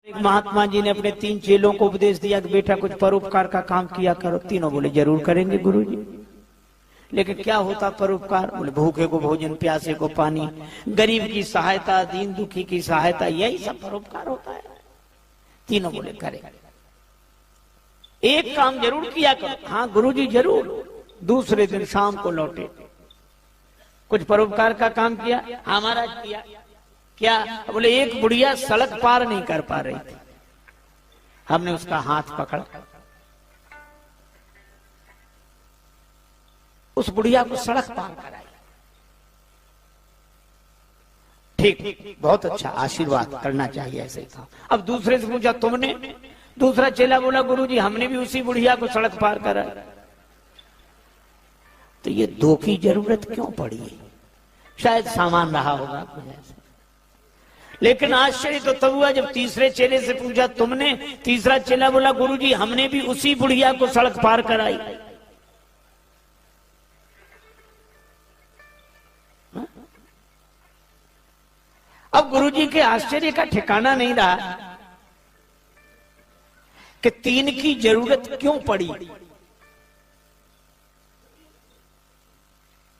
एक महात्मा जी ने अपने 3 चेलों को उपदेश दिया कि बेटा कुछ परोपकार का काम किया करो। तीनों बोले जरूर करेंगे गुरुजी। लेकिन क्या होता परोपकार? बोले भूखे को भोजन, प्यासे को पानी, गरीब की सहायता, दीन दुखी की सहायता, यही सब परोपकार होता है। तीनों बोले करें। एक काम जरूर किया करो। हाँ गुरुजी जरूर। दूसरे दिन शाम को लौटे, कुछ परोपकार का काम किया। हाँ महाराज किया। क्या? बोले एक बुढ़िया सड़क पार नहीं कर पा रही थी, हमने उसका हाथ पकड़ा, उस बुढ़िया को सड़क पार कराई। ठीक, बहुत अच्छा, आशीर्वाद करना चाहिए ऐसे ही था। अब दूसरे से पूछा तुमने? दूसरा चेला बोला गुरुजी हमने भी उसी बुढ़िया को सड़क पार करा। तो ये 2 की जरूरत क्यों पड़ी? शायद सामान रहा होगा कुछ ऐसे। लेकिन आश्चर्य तो तब हुआ जब तीसरे चेले से पूछा तुमने? तीसरा चेला बोला गुरुजी हमने भी उसी बुढ़िया को सड़क पार कराई। अब गुरुजी के आश्चर्य का ठिकाना नहीं रहा कि 3 की जरूरत क्यों पड़ी।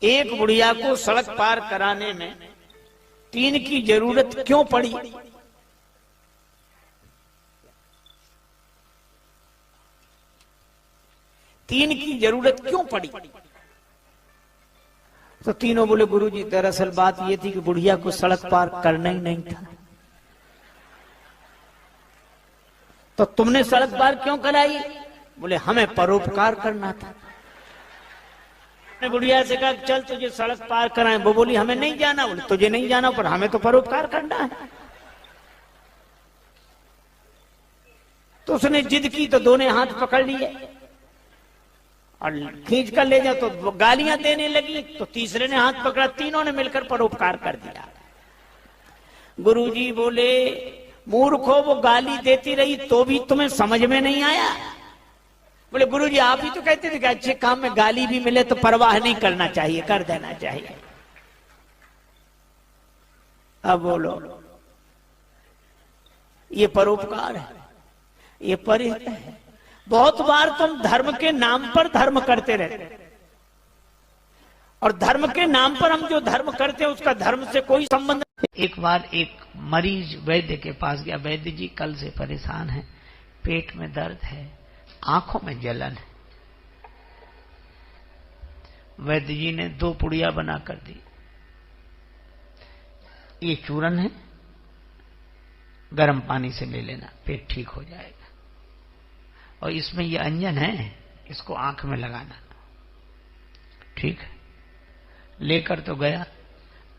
एक बुढ़िया को सड़क पार कराने में 3 की जरूरत क्यों पड़ी? तीन की जरूरत क्यों पड़ी? तो तीनों बोले गुरुजी दरअसल बात यह थी कि बुढ़िया को सड़क पार करना ही नहीं था। तो तुमने सड़क पार क्यों कराई? बोले हमें परोपकार करना था। बुढ़िया से कहा चल तुझे सड़क पार कराएं। वो बोली हमें नहीं जाना। बोले तुझे नहीं जाना पर हमें तो परोपकार करना है। तो उसने जिद की तो दोनों हाथ पकड़ लिए और खींच कर ले जाओ। तो गालियां देने लगी तो तीसरे ने हाथ पकड़ा। तीनों ने मिलकर परोपकार कर दिया। गुरुजी बोले मूर्खो, वो गाली देती रही तो भी तुम्हें समझ में नहीं आया? बोले गुरुजी आप ही तो कहते थे कि अच्छे काम में गाली भी मिले तो परवाह नहीं करना चाहिए, कर देना चाहिए। अब बोलो, ये परोपकार है, ये परिहित है। बहुत बार तुम धर्म के नाम पर धर्म करते रहते, और धर्म के नाम पर हम जो धर्म करते हैं उसका धर्म से कोई संबंध नहीं। एक बार एक मरीज वैद्य के पास गया। वैद्य जी कल से परेशान है, पेट में दर्द है, आंखों में जलन है। वैद्य जी ने 2 पुड़िया बना कर दी। ये चूरन है, गर्म पानी से ले लेना, पेट ठीक हो जाएगा। और इसमें ये अंजन है, इसको आंख में लगाना। ठीक है, लेकर तो गया।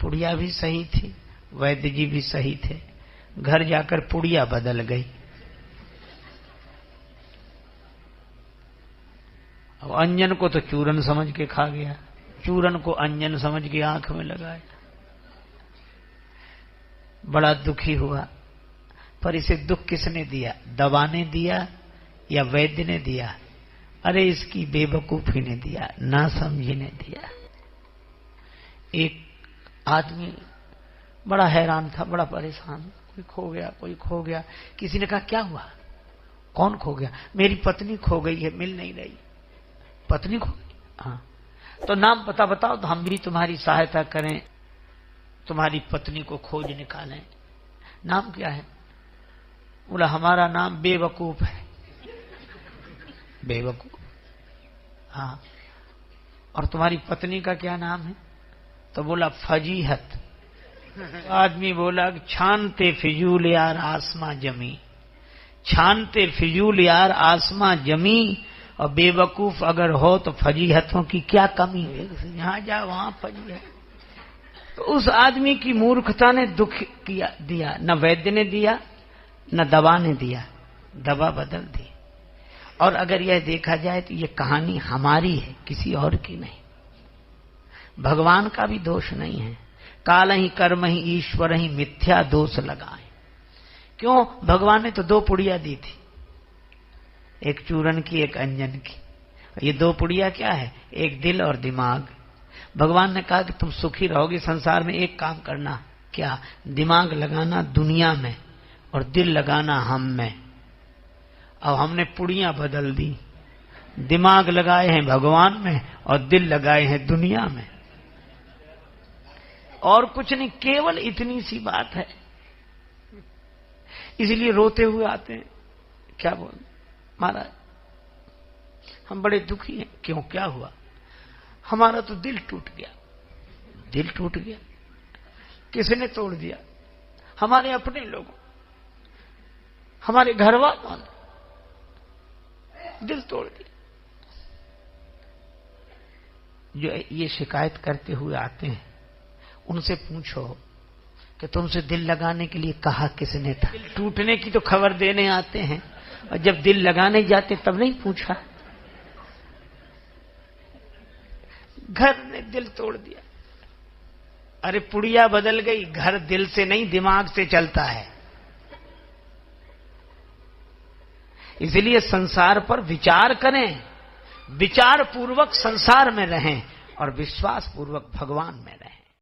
पुड़िया भी सही थी, वैद्य जी भी सही थे। घर जाकर पुड़िया बदल गई। अब अंजन को तो चूरन समझ के खा गया, चूरन को अंजन समझ के आंख में लगाया। बड़ा दुखी हुआ। पर इसे दुख किसने दिया? दवा ने दिया या वैद्य ने दिया? अरे इसकी बेवकूफी ने दिया, ना समझी ने दिया। एक आदमी बड़ा हैरान था, बड़ा परेशान, कोई खो गया, कोई खो गया। किसी ने कहा क्या हुआ? कौन खो गया? मेरी पत्नी खो गई है, मिल नहीं रही। पत्नी खो गई? हाँ। तो नाम पता बताओ तो हम भी तुम्हारी सहायता करें, तुम्हारी पत्नी को खोज निकालें। नाम क्या है? बोला हमारा नाम बेवकूफ है। बेवकूफ? हाँ। और तुम्हारी पत्नी का क्या नाम है? तो बोला फजीहत। आदमी बोला छानते फिजूल यार आसमां जमी, छानते फिजूल यार आसमां जमी, और बेवकूफ अगर हो तो फजीहतों की क्या कमी है? यहां जा वहां फजीहत। तो उस आदमी की मूर्खता ने दुख किया दिया। न वैद्य ने दिया, न दवा ने दिया, दवा बदल दी। और अगर यह देखा जाए तो यह कहानी हमारी है, किसी और की नहीं। भगवान का भी दोष नहीं है। काल ही कर्म ही ईश्वर ही मिथ्या दोष लगाए। क्यों? भगवान ने तो 2 पुड़िया दी थी, एक चूरन की, एक अंजन की। ये 2 पुड़िया क्या है? एक दिल और दिमाग। भगवान ने कहा कि तुम सुखी रहोगे संसार में, एक काम करना। क्या? दिमाग लगाना दुनिया में और दिल लगाना हम में। अब हमने पुड़ियां बदल दी, दिमाग लगाए हैं भगवान में और दिल लगाए हैं दुनिया में। और कुछ नहीं, केवल इतनी सी बात है। इसलिए रोते हुए आते हैं, क्या बोल महाराज हम बड़े दुखी हैं। क्यों, क्या हुआ? हमारा तो दिल टूट गया। दिल टूट गया? किसने तोड़ दिया? हमारे अपने लोगों, हमारे घर वालों ने दिल तोड़ दिया। जो ये शिकायत करते हुए आते हैं उनसे पूछो कि तुमसे दिल लगाने के लिए कहा किसने था? दिल टूटने की तो खबर देने आते हैं और जब दिल लगाने जाते तब नहीं पूछा। घर ने दिल तोड़ दिया। अरे पुड़िया बदल गई, घर दिल से नहीं दिमाग से चलता है। इसलिए संसार पर विचार करें, विचार पूर्वक संसार में रहें और विश्वास पूर्वक भगवान में रहें।